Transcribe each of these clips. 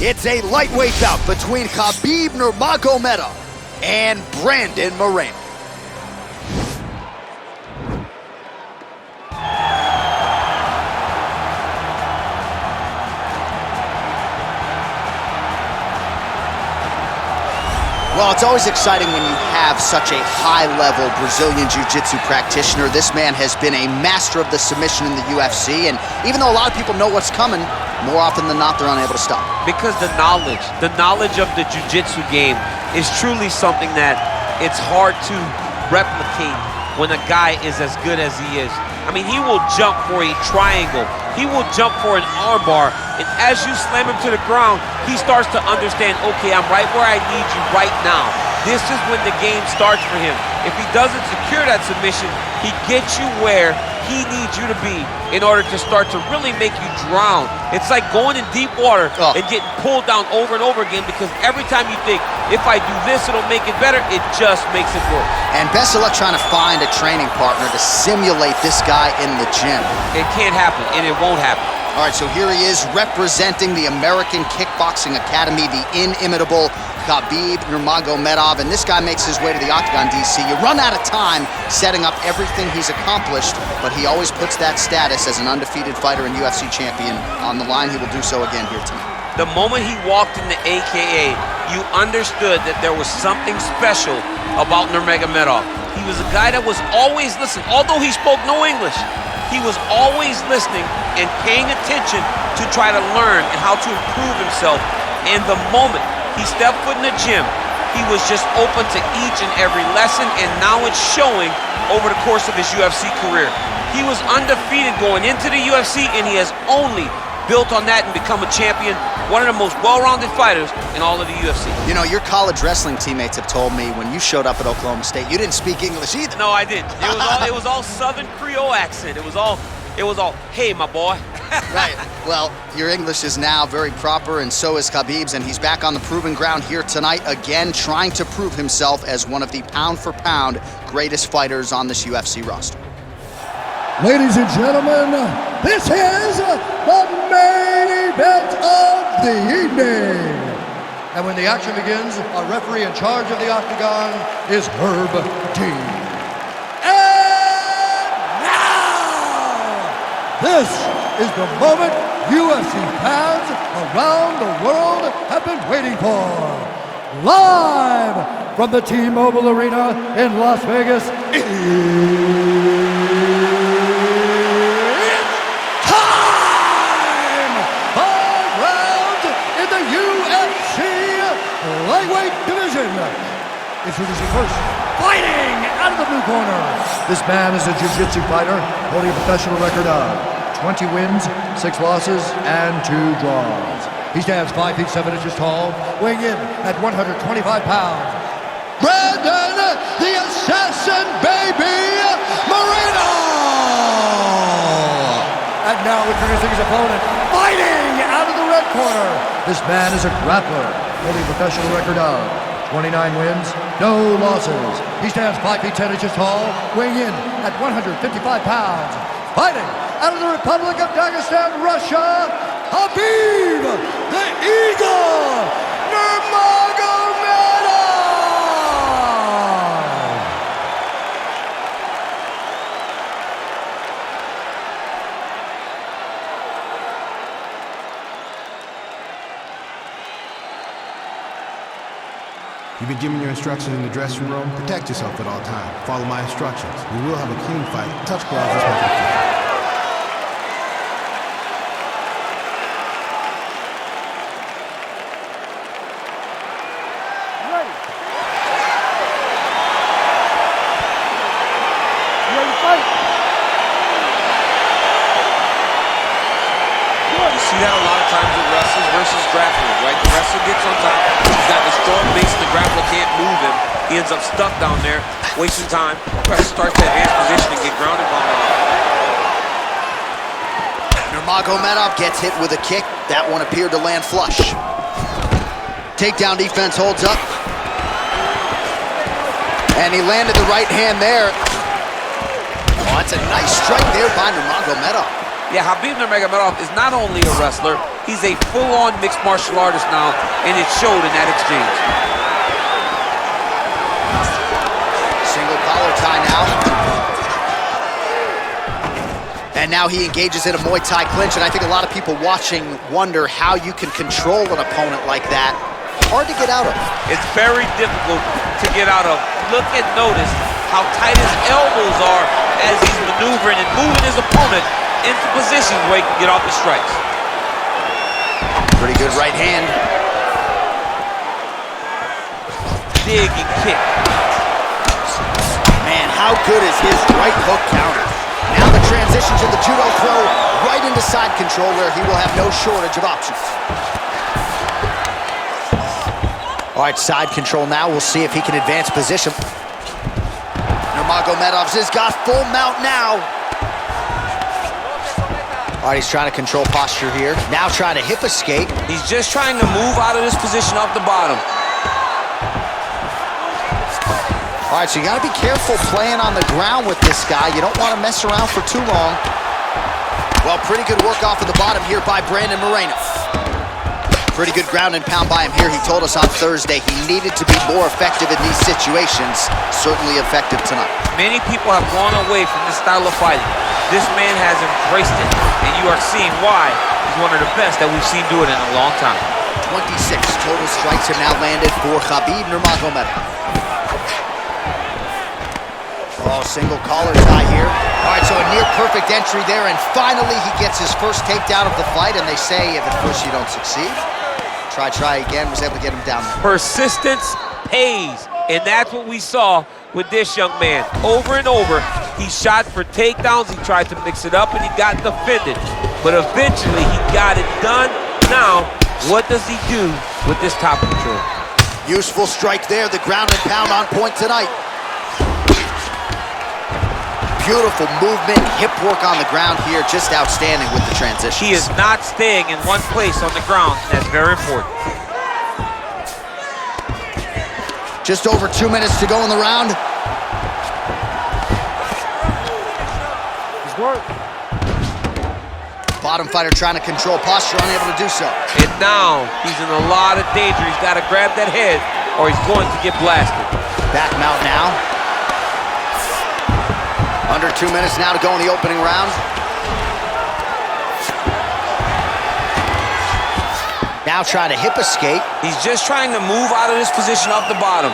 It's a lightweight bout between Khabib Nurmagomedov and Brandon Moreno. Well, it's always exciting when you have such a high-level Brazilian Jiu-Jitsu practitioner. This man has been a master of the submission in the UFC, and even though a lot of people know what's coming, more often than not, they're unable to stop. Because the knowledge of the Jiu-Jitsu game is truly something that it's hard to replicate when a guy is as good as he is. I mean, he will jump for a triangle. He will jump for an armbar, and as you slam him to the ground, he starts to understand, okay, I'm right where I need you right now. This is when the game starts for him. If he doesn't secure that submission, he gets you where he needs you to be in order to start to really make you drown. It's like going in deep water and getting pulled down over and over again, because every time you think, if I do this, it'll make it better, it just makes it worse. And best of luck trying to find a training partner to simulate this guy in the gym. It can't happen, and it won't happen. All right, so here he is representing the American Kickboxing Academy, the inimitable Khabib Nurmagomedov, and this guy makes his way to the Octagon, DC. You run out of time setting up everything he's accomplished, but he always puts that status as an undefeated fighter and UFC champion on the line. He will do so again here tonight. The moment he walked in the AKA, you understood that there was something special about Nurmagomedov. He was a guy that was always listening. Although he spoke no English, he was always listening and paying attention to try to learn and how to improve himself. And the moment he stepped foot in the gym, he was just open to each and every lesson, and now it's showing over the course of his UFC career. He was undefeated going into the UFC, and he has only built on that and become a champion, one of the most well-rounded fighters in all of the UFC. You know, your college wrestling teammates have told me when you showed up at Oklahoma State, you didn't speak English either. No, I didn't. It was all Southern Creole accent. It was all, hey, my boy. Right. Well, your English is now very proper, and so is Khabib's, and he's back on the proving ground here tonight, again trying to prove himself as one of the pound-for-pound greatest fighters on this UFC roster. Ladies and gentlemen, this is the main event of the evening. And when the action begins, our referee in charge of the Octagon is Herb D. And now, this is the moment UFC fans around the world have been waiting for. Live from the T-Mobile Arena in Las Vegas, lightweight division. Introducing first, fighting out of the blue corner. This man is a jiu-jitsu fighter holding a professional record of 20 wins, 6 losses, and 2 draws. He stands 5 feet 7 inches tall, weighing in at 125 pounds. Brandon, the Assassin Baby, Moreno! And now introducing his opponent, fighting out of the red corner. This man is a grappler, holding a professional record of 29 wins, no losses. He stands 5 feet 10 inches tall, weighing in at 155 pounds. Fighting out of the Republic of Dagestan, Russia, Khabib, the Eagle, Nurmagomedov! You've been given your instructions in the dressing room. Protect yourself at all times. Follow my instructions. We will have a clean fight. Touch gloves is perfect. See that a lot of times with wrestlers versus grapplers, right? The wrestler gets on top, he's got the strong base, and the grappler can't move him. He ends up stuck down there, wasting time, tries to start to advance position and get grounded by him. Nurmagomedov gets hit with a kick. That one appeared to land flush. Takedown defense holds up. And he landed the right hand there. Oh, that's a nice strike there by Nurmagomedov. Yeah, Khabib Nurmagomedov is not only a wrestler, He's a full-on mixed martial artist now, and it showed in that exchange. Single collar tie now. And now he engages in a Muay Thai clinch, and I think a lot of people watching wonder how you can control an opponent like that. Hard to get out of. It's very difficult to get out of. Look and notice how tight his elbows are as he's maneuvering and moving his opponent into positions where he can get off the strikes. Pretty good right hand. Dig and kick. Man, how good is his right hook counter? Now the transition to the judo throw right into side control where he will have no shortage of options. All right, side control now. We'll see if he can advance position. Nurmagomedov has got full mount now. All right, he's trying to control posture here. Now trying to hip escape. He's just trying to move out of this position off the bottom. All right, so you gotta be careful playing on the ground with this guy. You don't want to mess around for too long. Well, pretty good work off of the bottom here by Brandon Moreno. Pretty good ground and pound by him here. He told us on Thursday he needed to be more effective in these situations. Certainly effective tonight. Many people have gone away from this style of fighting. This man has embraced it, and you are seeing why he's one of the best that we've seen do it in a long time. 26 total strikes have now landed for Khabib Nurmagomedov. Oh, single collar tie here. All right, so a near-perfect entry there, and finally he gets his first takedown of the fight, and they say if at first you don't succeed, try again, was able to get him down there. Persistence pays, and that's what we saw with this young man. Over and over, he shot for takedowns, he tried to mix it up, and he got defended. But eventually, he got it done. Now, what does he do with this top control? Useful strike there, the ground and pound on point tonight. Beautiful movement, hip work on the ground here, just outstanding with the transition. He is not staying in one place on the ground, and that's very important. Just over 2 minutes to go in the round. Bottom fighter trying to control posture, unable to do so. And now, he's in a lot of danger. He's got to grab that head, or he's going to get blasted. Back mount now. Under 2 minutes now to go in the opening round. Now trying to hip escape. He's just trying to move out of this position off the bottom.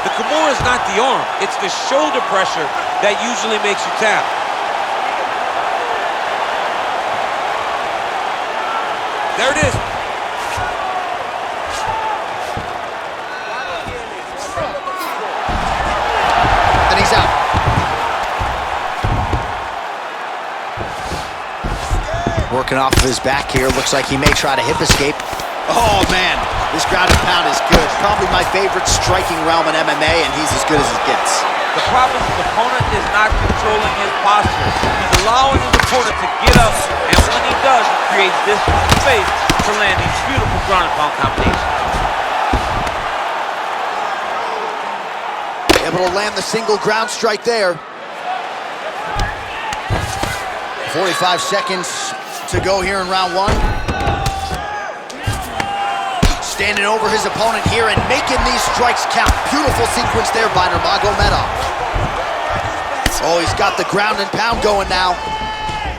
The Kamaru is not the arm. It's the shoulder pressure that usually makes you tap. There it is. And he's out. Working off of his back here. Looks like he may try to hip escape. Oh, man. This ground and pound is good. Probably my favorite striking realm in MMA, and he's as good as it gets. The problem is the opponent is not controlling his posture. He's allowing his opponent to get up, and when he does, he creates distance and space to land these beautiful ground and pound combinations. Able to land the single ground strike there. 45 seconds to go here in round one. Standing over his opponent here and making these strikes count. Beautiful sequence there by Nurmagomedov. Oh, he's got the ground and pound going now.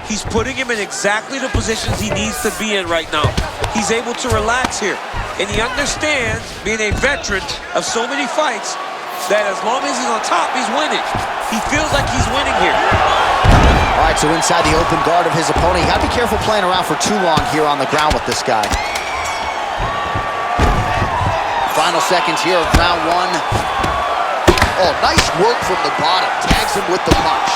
He's putting him in exactly the positions he needs to be in right now. He's able to relax here. And he understands, being a veteran of so many fights, that as long as he's on top, he's winning. He feels like he's winning here. All right, so inside the open guard of his opponent, you gotta be careful playing around for too long here on the ground with this guy. Final seconds here of round one. Oh, nice work from the bottom. Tags him with the punch.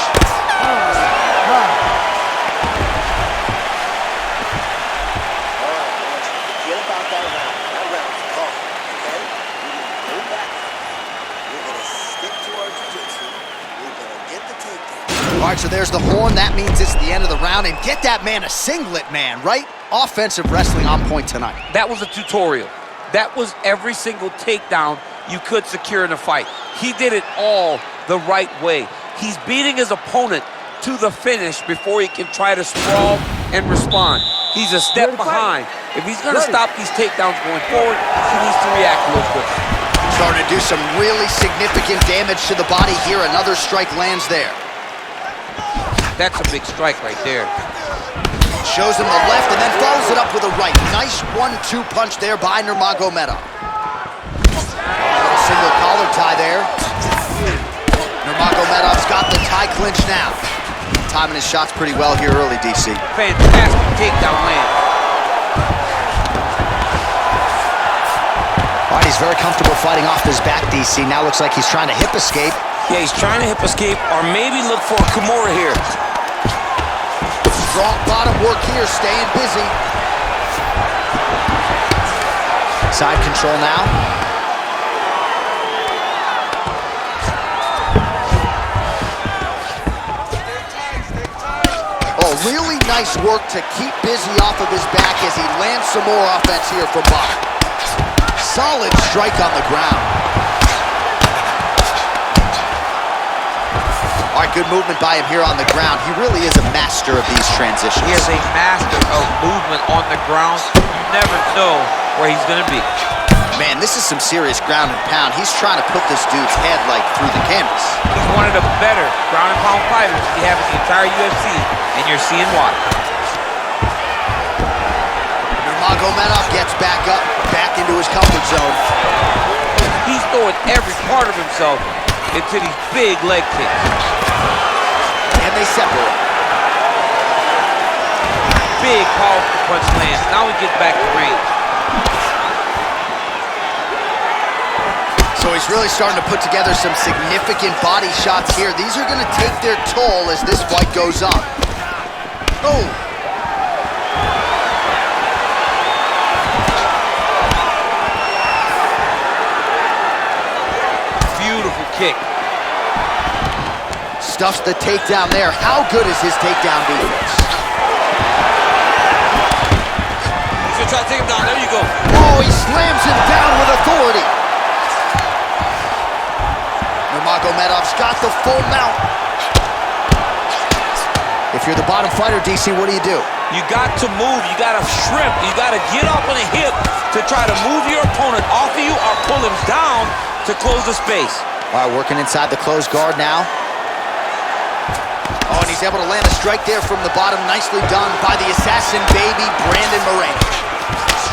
Forget about that round. That round's gone, okay? We're gonna go back. We're gonna stick to our jiu-jitsu. We're gonna get the takedown. All right, so there's the horn. That means it's the end of the round. And get that man a singlet, man, right? Offensive wrestling on point tonight. That was a tutorial. That was every single takedown you could secure in a fight. He did it all the right way. He's beating his opponent to the finish before he can try to sprawl and respond. He's a step behind. If he's gonna stop these takedowns going forward, he needs to react a little quicker. Starting to do some really significant damage to the body here. Another strike lands there. That's a big strike right there. Shows him the left and then follows it up with a right. Nice 1-2 punch there by Nurmagomedov. A little single collar tie there. Nurmagomedov's got the tie clinch now. Timing his shots pretty well here early, DC. Fantastic takedown land. All right, he's very comfortable fighting off his back, DC. Now looks like he's trying to hip escape. Yeah, he's trying to hip escape or maybe look for a Kamaru here. Strong bottom work here, staying busy. Side control now. Oh, really nice work to keep busy off of his back as he lands some more offense here from bottom. Solid strike on the ground. All right, good movement by him here on the ground. He really is a master of these transitions. He is a master of movement on the ground. You never know where he's going to be. Man, this is some serious ground and pound. He's trying to put this dude's head, like, through the canvas. He's one of the better ground and pound fighters we have in the entire UFC, and you're seeing why. Nurmagomedov gets back up, back into his comfort zone. He's throwing every part of himself into these big leg kicks. And they separate. Big, powerful punch lands. Now he gets back to range. So he's really starting to put together some significant body shots here. These are going to take their toll as this fight goes on. Oh! Beautiful kick. Stuffs the takedown there. How good is his takedown defense? He's gonna try to take him down. There you go. Oh, he slams him down with authority. Nurmagomedov's got the full mount. If you're the bottom fighter, DC, what do? You got to move. You got to shrimp. You got to get up on a hip to try to move your opponent off of you or pull him down to close the space. All right, working inside the closed guard now. Oh, and he's able to land a strike there from the bottom. Nicely done by the assassin baby, Brandon Moreno.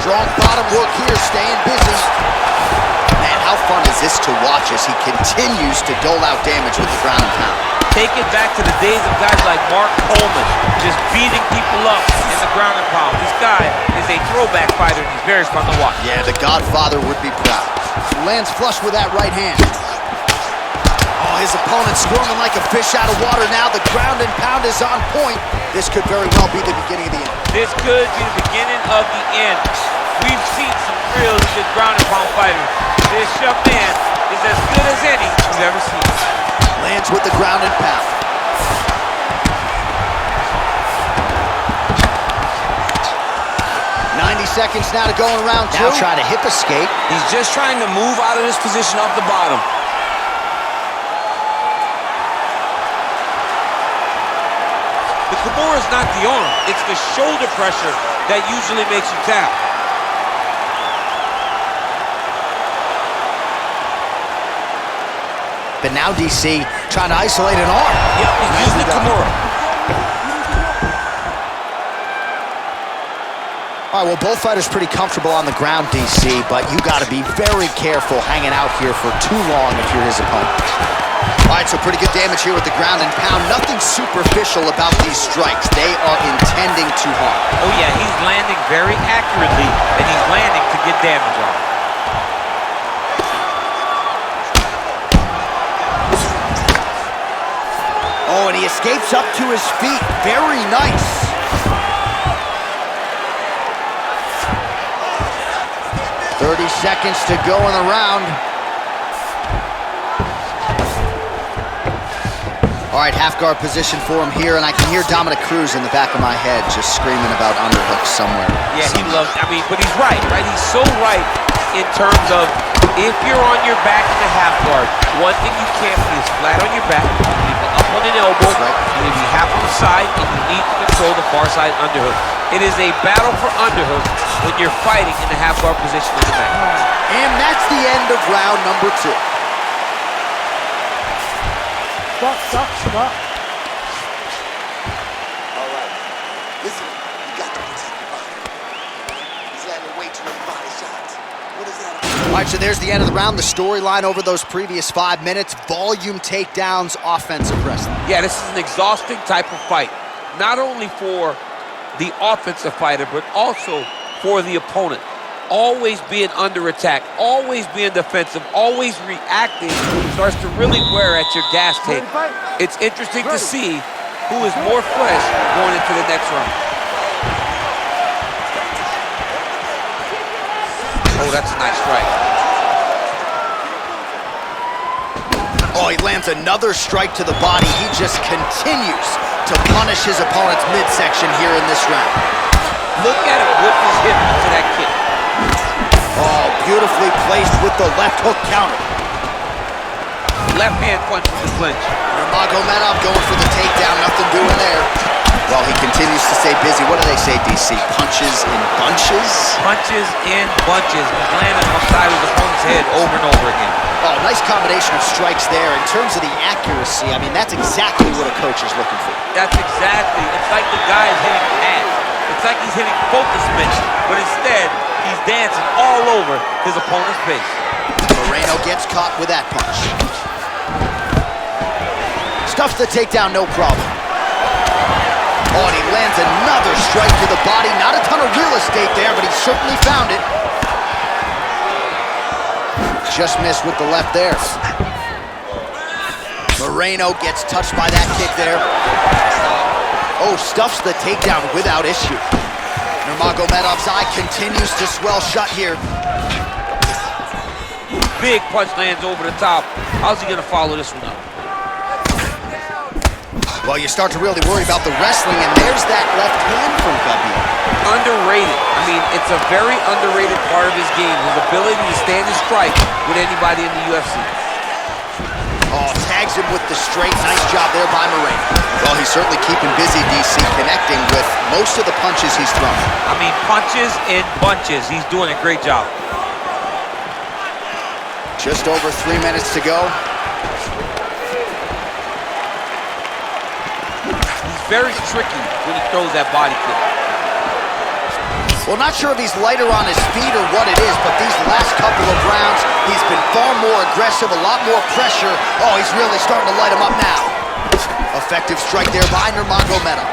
Strong bottom work here, staying busy. Man, how fun is this to watch as he continues to dole out damage with the ground and pound. Take it back to the days of guys like Mark Coleman, just beating people up in the ground and pound. This guy is a throwback fighter, and he's very fun to watch. Yeah, the Godfather would be proud. Lands flush with that right hand. Oh, his opponent squirming like a fish out of water now. The ground and pound is on point. This could very well be the beginning of the end. This could be the beginning of the end. We've seen some thrills with this ground and pound fighter. This young man is as good as any we've ever seen. Lands with the ground and pound. Seconds now to go in round two. Now trying to hip escape. He's just trying to move out of this position off the bottom. The Kamaru is not the arm. It's the shoulder pressure that usually makes you tap. But now DC trying to isolate an arm. Yep, he's using the Kamaru. All right, well, both fighters pretty comfortable on the ground, DC, but you got to be very careful hanging out here for too long if you're his opponent. All right, so pretty good damage here with the ground and pound. Nothing superficial about these strikes. They are intending to harm. Oh, yeah, he's landing very accurately, and he's landing to get damage on. Oh, and he escapes up to his feet. Very nice. Seconds to go in the round. All right, half guard position for him here, and I can hear Dominic Cruz in the back of my head just screaming about underhooks somewhere. Yeah, he loves, but he's right? He's so right in terms of if you're on your back in the half guard, one thing you can't be is flat on your back. People on an elbow, you need to be half on the side, and you need to control the far side underhook. It is a battle for underhook when you're fighting in the half guard position in the mat. And that's the end of round number 2. Stop. All right. Listen, you got to protect your body. He's landing way too many body shots. What is that? All right, so there's the end of the round. The storyline over those previous 5 minutes. Volume takedowns, offensive wrestling. Yeah, this is an exhausting type of fight. Not only for the offensive fighter, but also for the opponent. Always being under attack, always being defensive, always reacting starts to really wear at your gas tank. It's interesting to see who is more fresh going into the next round. Oh, that's a nice strike. Oh, he lands another strike to the body. He just continues to punish his opponent's midsection here in this round. Look at him whip his hip into that kick. Oh, beautifully placed with the left hook counter. Left hand punch from the clinch. Nurmagomedov going for the takedown, nothing doing there. Well, he continues to stay busy. What do they say, DC? Punches in bunches? Punches in bunches. He's landing upside his opponent's head over and over again. Oh, nice combination of strikes there. In terms of the accuracy, I mean, that's exactly what a coach is looking for. That's exactly. It's like the guy is hitting pads. It's like he's hitting focus mitts, but instead, he's dancing all over his opponent's face. Moreno gets caught with that punch. Stuffs the takedown, no problem. Oh, and he lands another strike to the body. Not a ton of real estate there, but he certainly found it. Just missed with the left there. Moreno gets touched by that kick there. Oh, stuffs the takedown without issue. Nurmagomedov's eye continues to swell shut here. Big punch lands over the top. How's he gonna follow this one up? Well, you start to really worry about the wrestling, and there's that left hand from Khabib. Underrated. I mean, it's a very underrated part of his game, his ability to stand and strike with anybody in the UFC. Oh, tags him with the straight. Nice job there by Moreno. Well, he's certainly keeping busy, DC, connecting with most of the punches he's thrown. I mean, punches in bunches. He's doing a great job. Just over 3 minutes to go. He's very tricky when he throws that body kick. Well, not sure if he's lighter on his feet or what it is, but these last couple of rounds, he's been far more aggressive, a lot more pressure. Oh, he's really starting to light him up now. Effective strike there by Nurmagomedov.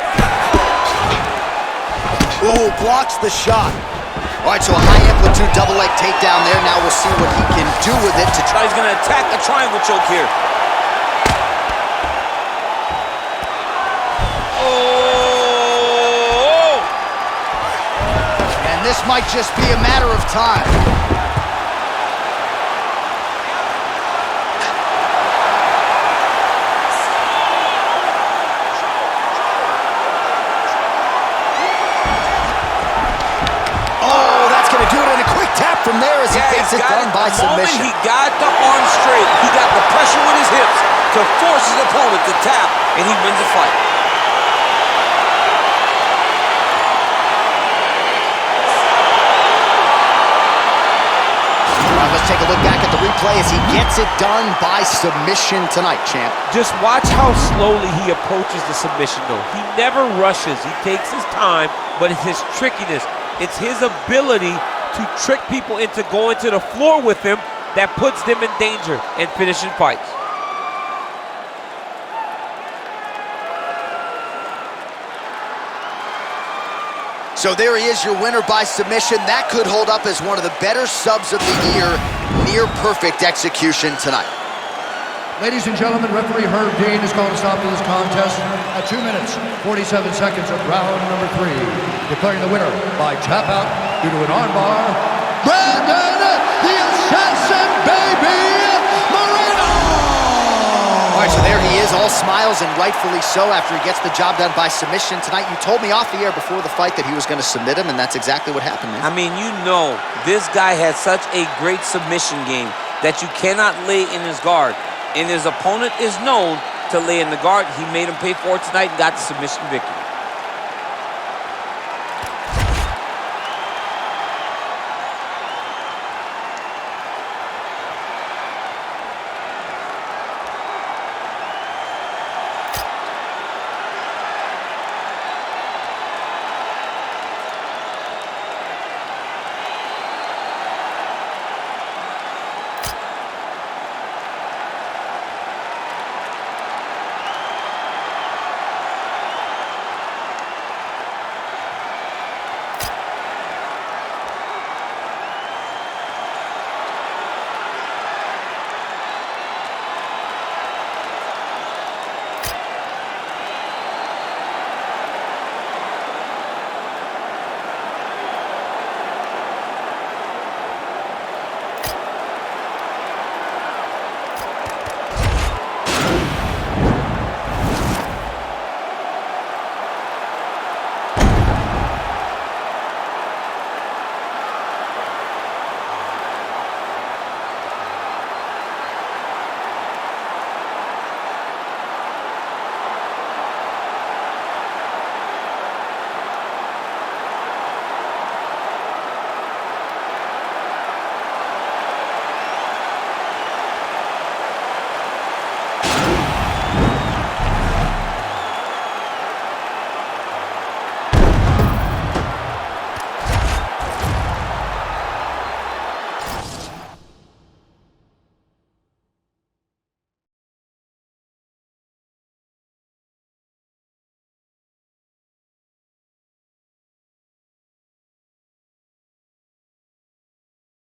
Ooh, blocks the shot. All right, so a high-amplitude double-leg takedown there. Now we'll see what he can do with it to try. He's going to attack a triangle choke here. Oh! And this might just be a matter of time. From there as he gets it done by submission. He got the arm straight. He got the pressure with his hips to force his opponent to tap, and he wins the fight. All right, let's take a look back at the replay as he gets it done by submission tonight, champ. Just watch how slowly he approaches the submission, though. He never rushes. He takes his time, but it's his trickiness. It's his ability to trick people into going to the floor with him that puts them in danger and finishing fights. So there he is, your winner by submission. That could hold up as one of the better subs of the year. Near perfect execution tonight. Ladies and gentlemen, referee Herb Dean is going to stop to this contest at 2 minutes, 47 seconds of round number 3. Declaring the winner by tap out due to an armbar, Brandon, the Assassin Baby Moreno! All right, so there he is, all smiles and rightfully so after he gets the job done by submission tonight. You told me off the air before the fight that he was going to submit him, and that's exactly what happened, man. I mean, you know, this guy has such a great submission game that you cannot lay in his guard. And his opponent is known to lay in the guard. He made him pay for it tonight and got the submission victory.